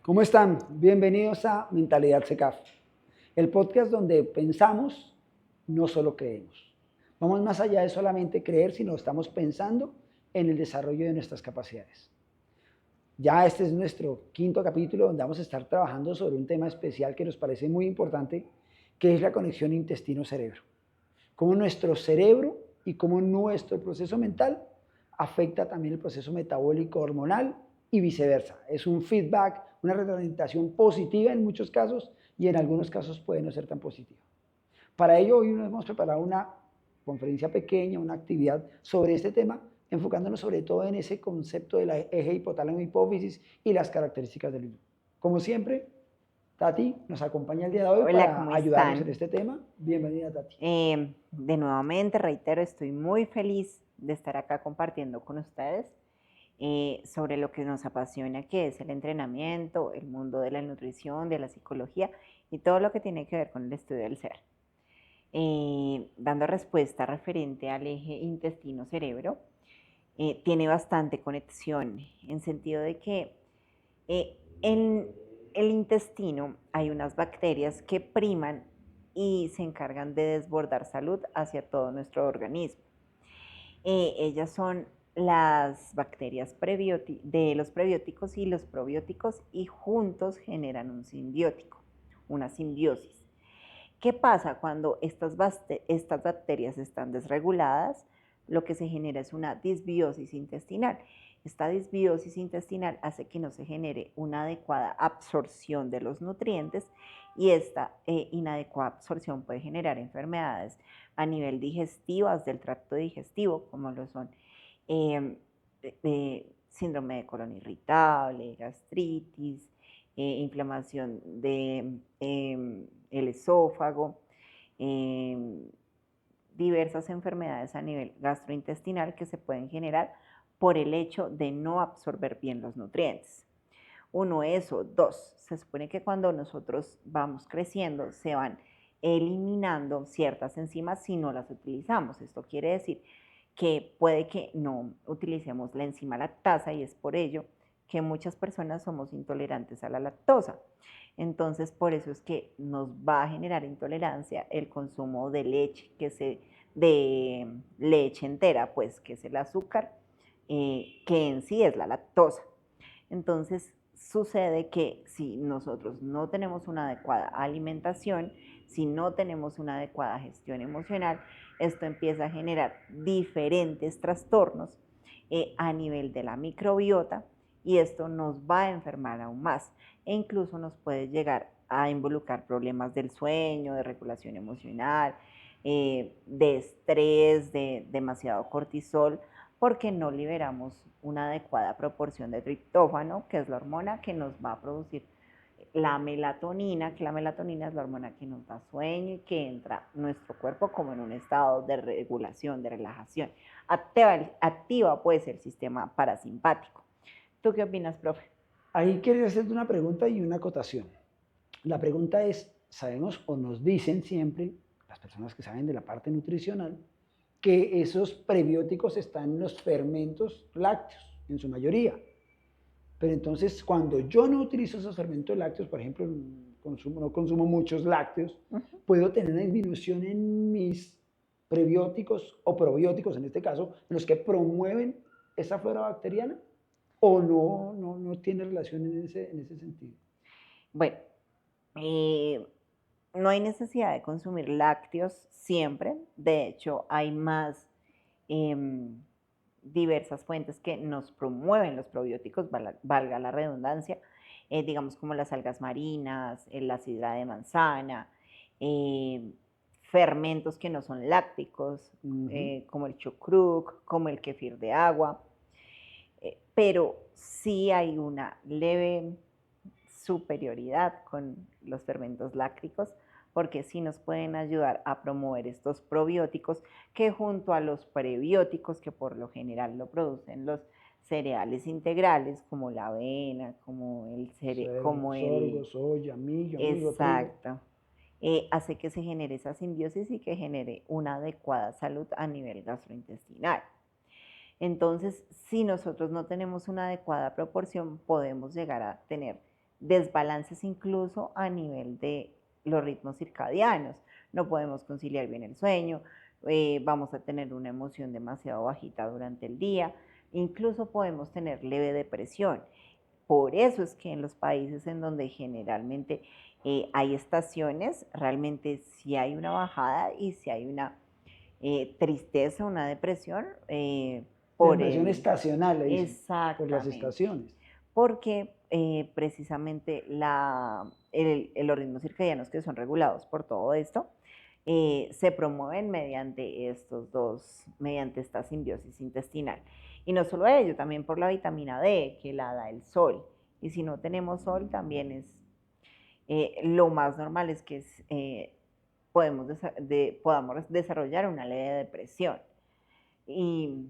¿Cómo están? Bienvenidos a Mentalidad SECAF, el podcast donde pensamos, no solo creemos. Vamos más allá de solamente creer, sino estamos pensando en el desarrollo de nuestras capacidades. Ya este es nuestro quinto capítulo donde vamos a estar trabajando sobre un tema especial que nos parece muy importante, que es la conexión intestino-cerebro. Cómo nuestro cerebro y cómo nuestro proceso mental afecta también el proceso metabólico hormonal y viceversa. Es un feedback, una retroalimentación positiva en muchos casos y en algunos casos puede no ser tan positiva. Para ello hoy nos hemos preparado una conferencia pequeña, una actividad sobre este tema, enfocándonos sobre todo en ese concepto del eje hipotálamo-hipófisis y las características del mismo. Como siempre, Tati nos acompaña el día de hoy Hola, para ¿cómo ayudarnos en están? este tema. Bienvenida, Tati. De nuevamente, reitero, estoy muy feliz de estar acá compartiendo con ustedes sobre lo que nos apasiona, que es el entrenamiento, el mundo de la nutrición, de la psicología y todo lo que tiene que ver con el estudio del ser. Dando respuesta referente al eje intestino-cerebro, tiene bastante conexión en sentido de que en el intestino hay unas bacterias que priman y se encargan de desbordar salud hacia todo nuestro organismo. Ellas son las bacterias de los prebióticos y los probióticos y juntos generan un simbiótico, una simbiosis. ¿Qué pasa cuando estas bacterias están desreguladas? Lo que se genera es una disbiosis intestinal. Esta disbiosis intestinal hace que no se genere una adecuada absorción de los nutrientes y esta inadecuada absorción puede generar enfermedades a nivel digestivas del tracto digestivo, como lo son síndrome de colon irritable, gastritis, inflamación del el esófago, diversas enfermedades a nivel gastrointestinal que se pueden generar por el hecho de no absorber bien los nutrientes. Uno, eso. Dos, se supone que cuando nosotros vamos creciendo se van eliminando ciertas enzimas si no las utilizamos. Esto quiere decir que puede que no utilicemos la enzima lactasa y es por ello que muchas personas somos intolerantes a la lactosa. Entonces, por eso es que nos va a generar intolerancia el consumo de leche, de leche entera, pues que es el azúcar, que en sí es la lactosa. Entonces, sucede que si nosotros no tenemos una adecuada alimentación, si no tenemos una adecuada gestión emocional, esto empieza a generar diferentes trastornos a nivel de la microbiota y esto nos va a enfermar aún más e incluso nos puede llegar a involucrar problemas del sueño, de regulación emocional, de estrés, de demasiado cortisol, porque no liberamos una adecuada proporción de triptófano, que es la hormona que nos va a producir la melatonina, que la melatonina es la hormona que nos da sueño y que entra nuestro cuerpo como en un estado de regulación, de relajación. Activa pues el sistema parasimpático. ¿Tú qué opinas, profe? Ahí quería hacerte una pregunta y una acotación. La pregunta es, sabemos o nos dicen siempre, las personas que saben de la parte nutricional, que esos prebióticos están en los fermentos lácteos, en su mayoría. Pero entonces, cuando yo no utilizo esos fermentos lácteos, por ejemplo, no consumo muchos lácteos, puedo tener una disminución en mis prebióticos o probióticos, en este caso, en los que promueven esa flora bacteriana, o no tiene relación en ese sentido. Bueno, no hay necesidad de consumir lácteos siempre. De hecho, hay más diversas fuentes que nos promueven los probióticos, valga la redundancia, digamos como las algas marinas, la sidra de manzana, fermentos que no son lácticos, como el chucrut, como el kefir de agua, pero sí hay una leve superioridad con los fermentos lácticos porque sí nos pueden ayudar a promover estos probióticos que junto a los prebióticos que por lo general lo producen los cereales integrales como la avena, Sorgo, soya, millo, trigo. exacto, hace que se genere esa simbiosis y que genere una adecuada salud a nivel gastrointestinal. Entonces, si nosotros no tenemos una adecuada proporción, podemos llegar a tener desbalances incluso a nivel de los ritmos circadianos. No podemos conciliar bien el sueño, vamos a tener una emoción demasiado bajita durante el día, incluso podemos tener leve depresión. Por eso es que en los países en donde generalmente hay estaciones, realmente sí hay una bajada y sí hay una tristeza, una depresión La por inversión el... estacional, le dicen, por las Exactamente, estaciones. porque precisamente los ritmos circadianos que son regulados por todo esto, se promueven mediante mediante esta simbiosis intestinal. Y no solo ello, también por la vitamina D que la da el sol. Y si no tenemos sol, también lo más normal es que podamos desarrollar una leve depresión. Y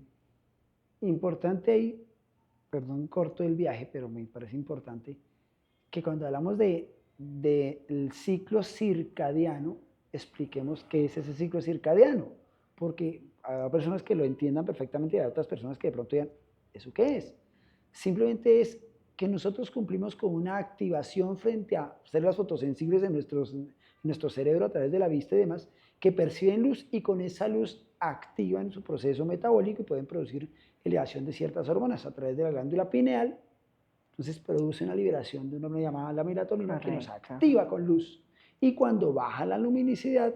Importante ahí, perdón, corto el viaje, pero me parece importante que cuando hablamos del ciclo circadiano, expliquemos qué es ese ciclo circadiano, porque hay personas que lo entiendan perfectamente y hay otras personas que de pronto digan, ¿eso qué es? Simplemente es que nosotros cumplimos con una activación frente a células fotosensibles en nuestro cerebro a través de la vista y demás, que perciben luz y con esa luz activan su proceso metabólico y pueden producir elevación de ciertas hormonas a través de la glándula pineal. Entonces produce una liberación de una hormona llamada la melatonina que nos correcto. activa con luz. Y cuando baja la luminosidad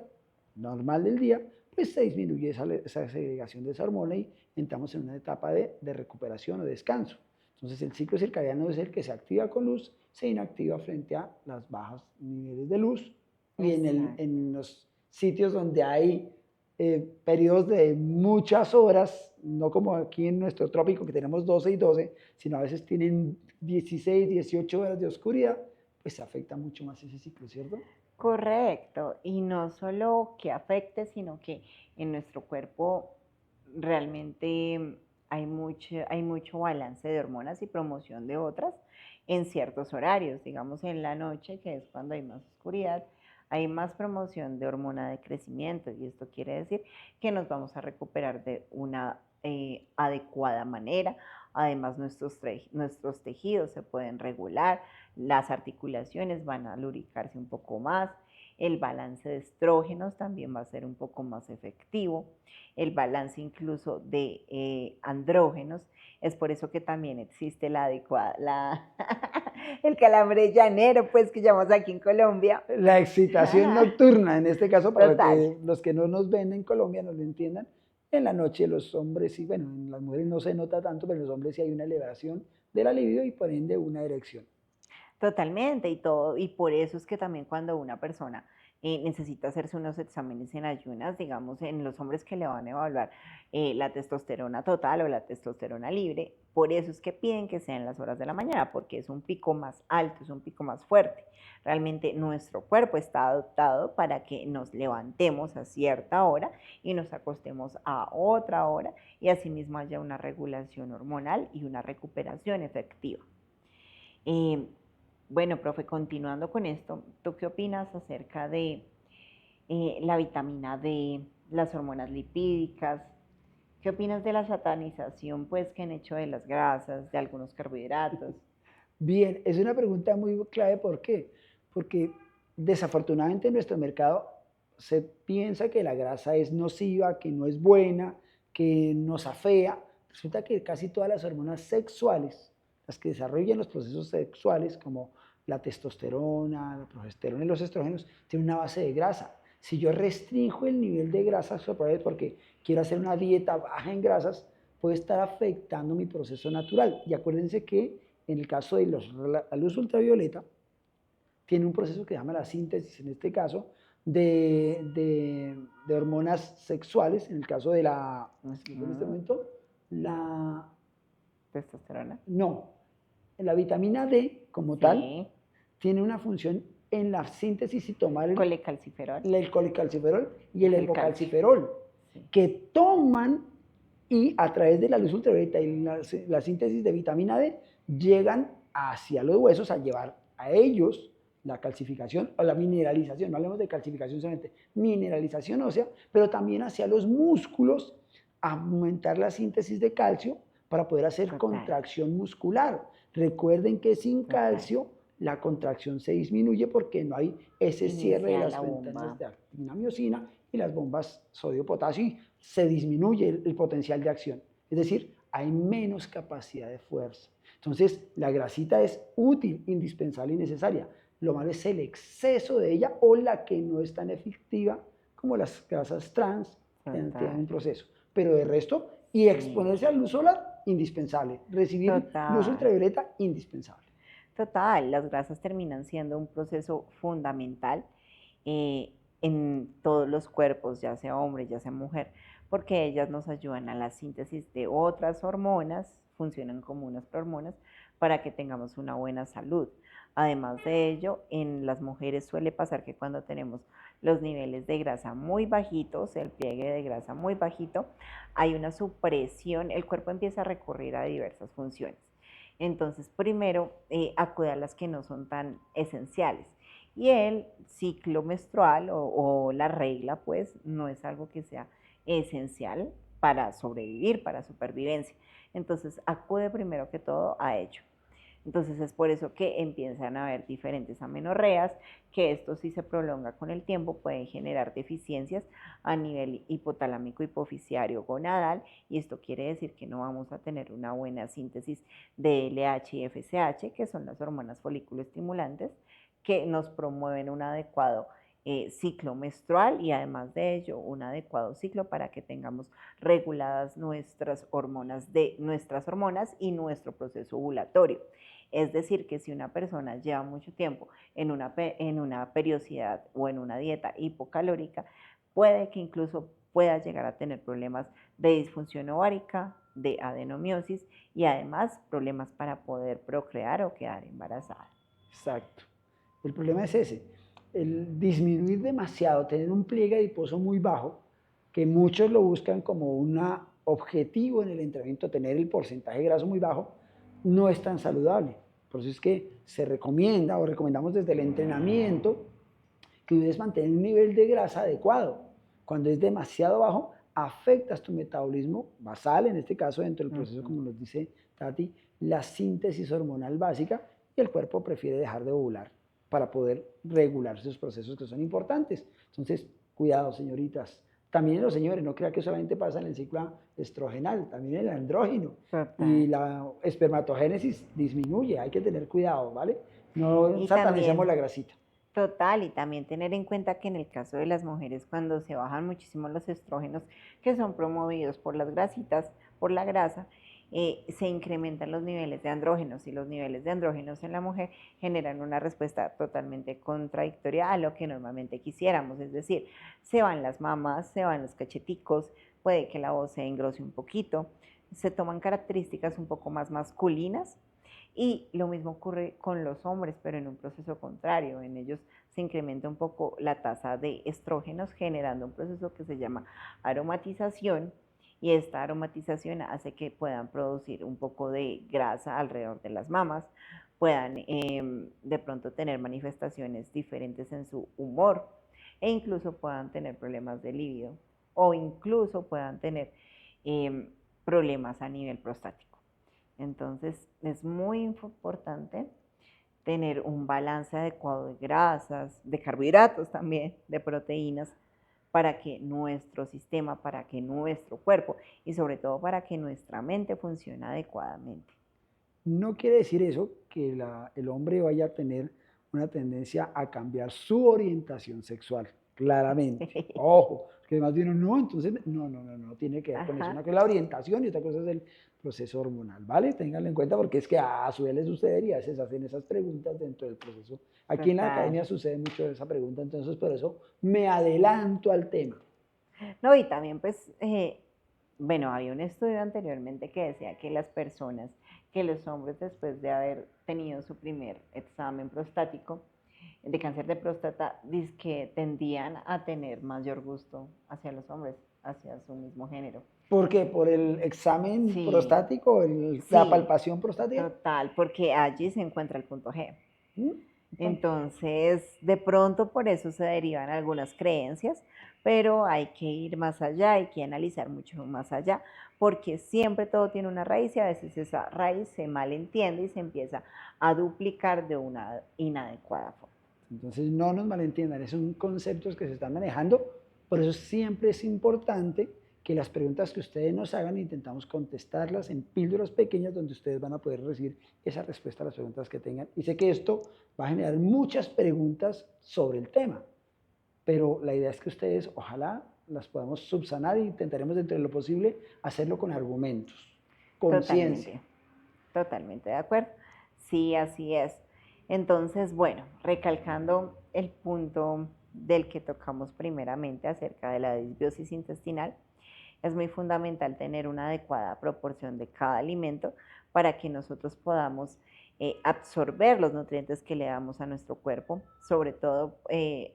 normal del día, pues se disminuye esa segregación de esa hormona y entramos en una etapa de recuperación o descanso. Entonces el ciclo circadiano es el que se activa con luz, se inactiva frente a los bajos niveles de luz. Y en los sitios donde hay periodos de muchas horas, no como aquí en nuestro trópico que tenemos 12 y 12, sino a veces tienen 16, 18 horas de oscuridad, pues afecta mucho más ese ciclo, ¿cierto? Correcto, y no solo que afecte, sino que en nuestro cuerpo realmente hay mucho balance de hormonas y promoción de otras en ciertos horarios, digamos en la noche, que es cuando hay más oscuridad, hay más promoción de hormona de crecimiento y esto quiere decir que nos vamos a recuperar de una adecuada manera. Además, nuestros tejidos se pueden regular, las articulaciones van a lubricarse un poco más, el balance de estrógenos también va a ser un poco más efectivo, el balance incluso de andrógenos, es por eso que también existe el calambre llanero, pues que llamamos aquí en Colombia. La excitación nocturna, en este caso, para Total. que los que no nos ven en Colombia no lo entiendan, en la noche los hombres, sí, bueno, en las mujeres no se nota tanto, pero en los hombres sí hay una elevación de la libido y por ende una erección. Totalmente, y todo, y por eso es que también cuando una persona necesita hacerse unos exámenes en ayunas, digamos, en los hombres que le van a evaluar la testosterona total o la testosterona libre, por eso es que piden que sea en las horas de la mañana, porque es un pico más alto, es un pico más fuerte. Realmente nuestro cuerpo está adaptado para que nos levantemos a cierta hora y nos acostemos a otra hora y asimismo haya una regulación hormonal y una recuperación efectiva. Eh, bueno, profe, continuando con esto, ¿tú qué opinas acerca de la vitamina D, las hormonas lipídicas? ¿Qué opinas de la satanización pues, que han hecho de las grasas, de algunos carbohidratos? Bien, es una pregunta muy clave. ¿Por qué? Porque desafortunadamente en nuestro mercado se piensa que la grasa es nociva, que no es buena, que nos afea. Resulta que casi todas las hormonas sexuales, las que desarrollan los procesos sexuales, como la testosterona, la progesterona y los estrógenos, tienen una base de grasa. Si yo restringo el nivel de grasa porque quiero hacer una dieta baja en grasas, puede estar afectando mi proceso natural. Y acuérdense que en el caso de la luz ultravioleta, tiene un proceso que se llama la síntesis, en este caso, de hormonas sexuales, en el caso de en este momento, ¿Testosterona? no, la vitamina D como tal, Sí. tiene una función en la síntesis y tomar Colecalciferol. el colecalciferol y el El calcio. epocalciferol, Sí. que toman y a través de la luz ultravioleta y la síntesis de vitamina D llegan hacia los huesos a llevar a ellos la calcificación o la mineralización, no hablemos de calcificación solamente, mineralización ósea, pero también hacia los músculos, aumentar la síntesis de calcio para poder hacer Total. contracción muscular. Recuerden que sin Total. calcio la contracción se disminuye porque no hay ese cierre de Inicia las la ventanas bomba. de actina miocina y las bombas sodio-potasio y se disminuye el potencial de acción. Es decir, hay menos capacidad de fuerza. Entonces, la grasita es útil, indispensable y necesaria. Lo malo es el exceso de ella o la que no es tan efectiva como las grasas trans que en un Total, proceso. Pero de resto, y sí, exponerse a luz solar, indispensable. Recibir luz total. ultravioleta, indispensable. Total, las grasas terminan siendo un proceso fundamental eh, en todos los cuerpos, ya sea hombre, ya sea mujer, porque ellas nos ayudan a la síntesis de otras hormonas, funcionan como unas hormonas para que tengamos una buena salud. Además de ello, en las mujeres suele pasar que cuando tenemos los niveles de grasa muy bajitos, el pliegue de grasa muy bajito, hay una supresión, el cuerpo empieza a recurrir a diversas funciones. Entonces, primero, acude a las que no son tan esenciales. Y el ciclo menstrual o la regla, pues, no es algo que sea esencial para sobrevivir, para supervivencia. Entonces, acude primero que todo a ello. Entonces es por eso que empiezan a haber diferentes amenorreas, que esto si se prolonga con el tiempo puede generar deficiencias a nivel hipotalámico hipoficiario gonadal y esto quiere decir que no vamos a tener una buena síntesis de LH y FSH, que son las hormonas folículo estimulantes, que nos promueven un adecuado ciclo menstrual y además de ello un adecuado ciclo para que tengamos reguladas nuestras hormonas y nuestro proceso ovulatorio. Es decir, que si una persona lleva mucho tiempo en una periodicidad o en una dieta hipocalórica, puede que incluso pueda llegar a tener problemas de disfunción ovárica, de adenomiosis y además problemas para poder procrear o quedar embarazada. Exacto. El problema es ese, el disminuir demasiado, tener un pliegue adiposo muy bajo, que muchos lo buscan como un objetivo en el entrenamiento, tener el porcentaje de grasa muy bajo, no es tan saludable. Por eso es que se recomienda o recomendamos desde el entrenamiento que debes mantener un nivel de grasa adecuado. Cuando es demasiado bajo, afectas tu metabolismo basal, en este caso dentro del proceso, como nos dice Tati, la síntesis hormonal básica y el cuerpo prefiere dejar de ovular para poder regular esos procesos que son importantes. Entonces, cuidado, señoritas. También los señores, no crea que solamente pasa en el ciclo estrogenal, también en el andrógeno. Y Total. la espermatogénesis disminuye, hay que tener cuidado, ¿vale? No Y satanicemos también la grasita. Total, y también tener en cuenta que en el caso de las mujeres, cuando se bajan muchísimo los estrógenos, que son promovidos por las grasitas, por la grasa, se incrementan los niveles de andrógenos y los niveles de andrógenos en la mujer generan una respuesta totalmente contradictoria a lo que normalmente quisiéramos, es decir, se van las mamas, se van los cacheticos, puede que la voz se engrose un poquito, se toman características un poco más masculinas y lo mismo ocurre con los hombres, pero en un proceso contrario. En ellos se incrementa un poco la tasa de estrógenos, generando un proceso que se llama aromatización. Y esta aromatización hace que puedan producir un poco de grasa alrededor de las mamas, puedan de pronto tener manifestaciones diferentes en su humor e incluso puedan tener problemas de libido o incluso puedan tener problemas a nivel prostático. Entonces es muy importante tener un balance adecuado de grasas, de carbohidratos también, de proteínas, para que nuestro sistema, para que nuestro cuerpo y sobre todo para que nuestra mente funcione adecuadamente. No quiere decir eso que el hombre vaya a tener una tendencia a cambiar su orientación sexual, claramente. Ojo, que más bien no, entonces, no tiene que ver con eso. Ajá, Una cosa es la orientación y otra cosa es el proceso hormonal, ¿vale? Ténganlo en cuenta porque es que a su vez les sucedería, se hacen esas preguntas dentro del proceso. Aquí en la total. academia sucede mucho esa pregunta, entonces por eso me adelanto al tema. No, y también pues, bueno, había un estudio anteriormente que decía que las personas, que los hombres después de haber tenido su primer examen prostático de cáncer de próstata, que tendían a tener mayor gusto hacia los hombres, hacia su mismo género. ¿Por qué? ¿Por el examen Sí, prostático, la sí, palpación prostática? total, porque allí se encuentra el punto G. ¿Mm? Entonces, de pronto por eso se derivan algunas creencias, pero hay que ir más allá, hay que analizar mucho más allá, porque siempre todo tiene una raíz y a veces esa raíz se malentiende y se empieza a duplicar de una inadecuada forma. Entonces no nos malentiendan, son conceptos que se están manejando, por eso siempre es importante que las preguntas que ustedes nos hagan intentamos contestarlas en píldoras pequeñas donde ustedes van a poder recibir esa respuesta a las preguntas que tengan. Y sé que esto va a generar muchas preguntas sobre el tema, pero la idea es que ustedes ojalá las podamos subsanar e intentaremos dentro de lo posible hacerlo con argumentos, con ciencia. Totalmente de acuerdo. Sí, así es. Entonces, bueno, recalcando el punto del que tocamos primeramente acerca de la disbiosis intestinal, es muy fundamental tener una adecuada proporción de cada alimento para que nosotros podamos absorber los nutrientes que le damos a nuestro cuerpo, sobre todo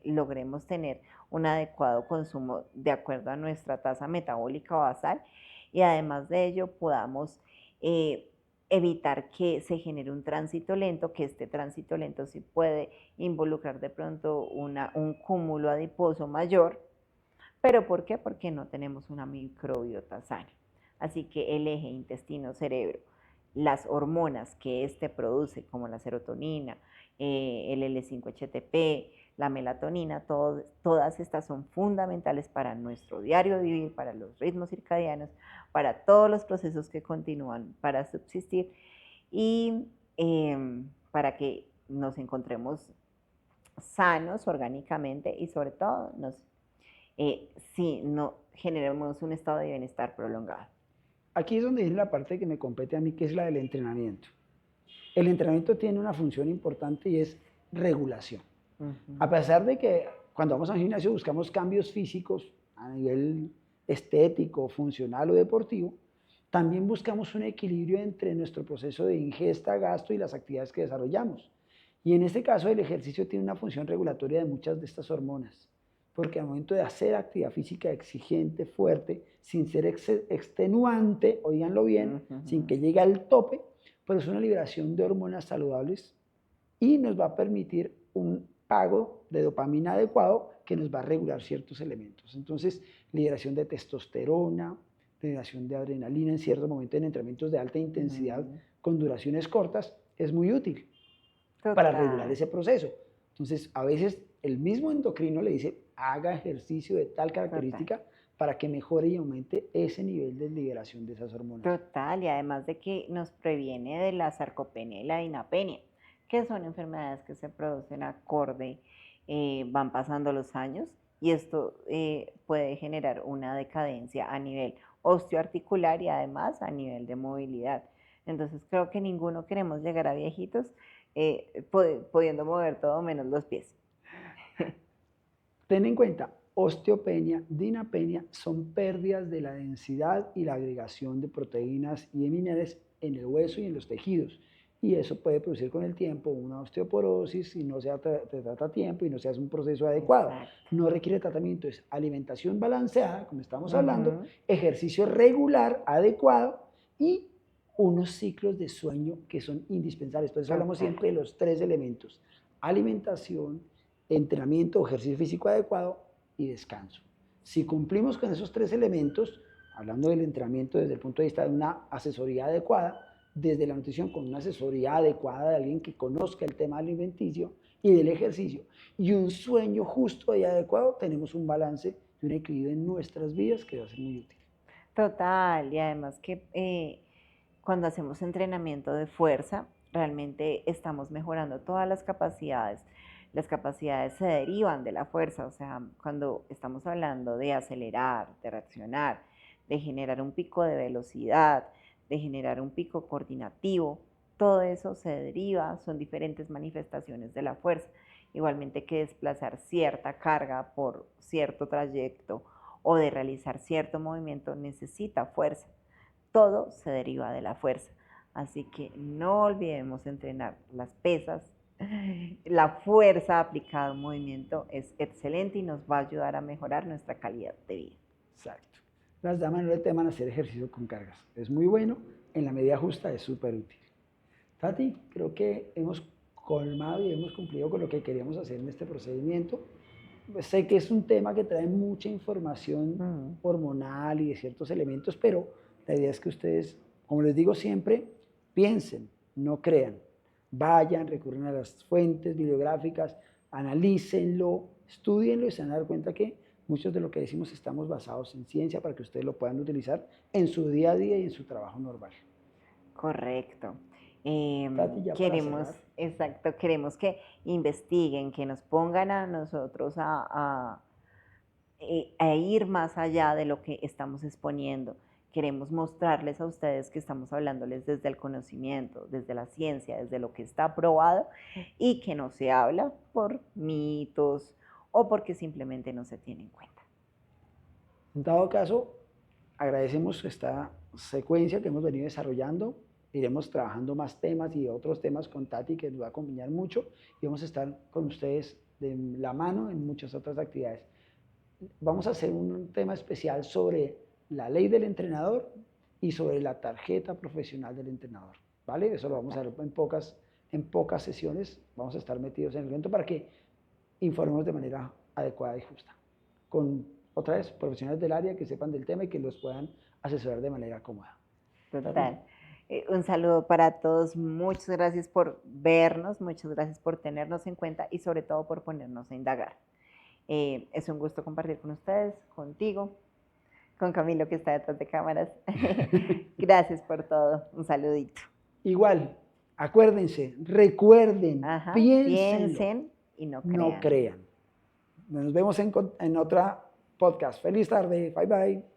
logremos tener un adecuado consumo de acuerdo a nuestra tasa metabólica basal y además de ello podamos evitar que se genere un tránsito lento, que este tránsito lento sí puede involucrar de pronto un cúmulo adiposo mayor. ¿Pero por qué? Porque no tenemos una microbiota sana. Así que el eje intestino-cerebro, las hormonas que éste produce, como la serotonina, el L5-HTP, la melatonina, todas estas son fundamentales para nuestro diario vivir, para los ritmos circadianos, para todos los procesos que continúan para subsistir y para que nos encontremos sanos orgánicamente y sobre todo si no generemos un estado de bienestar prolongado. Aquí es donde viene la parte que me compete a mí, que es la del entrenamiento. El entrenamiento tiene una función importante y es regulación. A pesar de que cuando vamos al gimnasio buscamos cambios físicos a nivel estético, funcional o deportivo, también buscamos un equilibrio entre nuestro proceso de ingesta, gasto y las actividades que desarrollamos. Y en este caso el ejercicio tiene una función regulatoria de muchas de estas hormonas, porque al momento de hacer actividad física exigente, fuerte, sin ser extenuante, oíganlo bien, sin que llegue al tope, pues es una liberación de hormonas saludables y nos va a permitir un pago de dopamina adecuado que nos va a regular ciertos elementos. Entonces, liberación de testosterona, liberación de adrenalina en ciertos momentos en entrenamientos de alta intensidad con duraciones cortas es muy útil para regular ese proceso. Entonces, a veces el mismo endocrino le dice, haga ejercicio de tal característica para que mejore y aumente ese nivel de liberación de esas hormonas. Total, y además de que nos previene de la sarcopenia y la dinapenia, que son enfermedades que se producen acorde, van pasando los años y esto puede generar una decadencia a nivel osteoarticular y además a nivel de movilidad. Entonces creo que ninguno queremos llegar a viejitos pudiendo mover todo menos los pies. Ten en cuenta, osteopenia, dinapenia son pérdidas de la densidad y la agregación de proteínas y de minerales en el hueso y en los tejidos. Y eso puede producir con el tiempo una osteoporosis si no se trata a tiempo y no se hace un proceso adecuado. Exacto. No requiere tratamiento, es alimentación balanceada, como estamos hablando, ejercicio regular, adecuado y unos ciclos de sueño que son indispensables. Por eso hablamos siempre de los 3 elementos: alimentación, entrenamiento o ejercicio físico adecuado y descanso. Si cumplimos con esos 3 elementos, hablando del entrenamiento desde el punto de vista de una asesoría adecuada, desde la nutrición con una asesoría adecuada de alguien que conozca el tema alimenticio y del ejercicio, y un sueño justo y adecuado, tenemos un balance y un equilibrio en nuestras vidas que va a ser muy útil. Total, y además que cuando hacemos entrenamiento de fuerza, realmente estamos mejorando todas las capacidades. Las capacidades se derivan de la fuerza, o sea, cuando estamos hablando de acelerar, de reaccionar, de generar un pico de velocidad, de generar un pico coordinativo, todo eso se deriva, son diferentes manifestaciones de la fuerza. Igualmente que desplazar cierta carga por cierto trayecto o de realizar cierto movimiento necesita fuerza. Todo se deriva de la fuerza. Así que no olvidemos entrenar las pesas. La fuerza aplicada a un movimiento es excelente y nos va a ayudar a mejorar nuestra calidad de vida. Exacto. Las damas no le teman hacer ejercicio con cargas. Es muy bueno, en la medida justa es súper útil. Tati, creo que hemos colmado y hemos cumplido con lo que queríamos hacer en este procedimiento. Sé que es un tema que trae mucha información hormonal y de ciertos elementos, pero La idea es que ustedes, como les digo siempre, piensen, no crean. Vayan, recurren a las fuentes bibliográficas, analícenlo, estudienlo y se van a dar cuenta que muchos de lo que decimos estamos basados en ciencia para que ustedes lo puedan utilizar en su día a día y en su trabajo normal. Correcto. Tati, ya para cerrar. Exacto, queremos que investiguen, que nos pongan a nosotros a ir más allá de lo que estamos exponiendo. Queremos mostrarles a ustedes que estamos hablándoles desde el conocimiento, desde la ciencia, desde lo que está probado y que no se habla por mitos o porque simplemente no se tiene en cuenta. En dado caso, agradecemos esta secuencia que hemos venido desarrollando. Iremos trabajando más temas y otros temas con Tati, que nos va a acompañar mucho, y vamos a estar con ustedes de la mano en muchas otras actividades. Vamos a hacer un tema especial sobre la ley del entrenador y sobre la tarjeta profesional del entrenador, ¿vale? Eso lo vamos a ver en pocas sesiones, vamos a estar metidos en el evento para que informemos de manera adecuada y justa, con otra vez profesionales del área que sepan del tema y que los puedan asesorar de manera cómoda. Total. Un saludo para todos, muchas gracias por vernos, muchas gracias por tenernos en cuenta y sobre todo por ponernos a indagar. Es un gusto compartir con ustedes, contigo, con Camilo que está detrás de cámaras. Gracias por todo, un saludito. Igual, acuérdense, recuerden, piensen y no crean. No crean. Nos vemos en otra podcast. Feliz tarde, bye bye.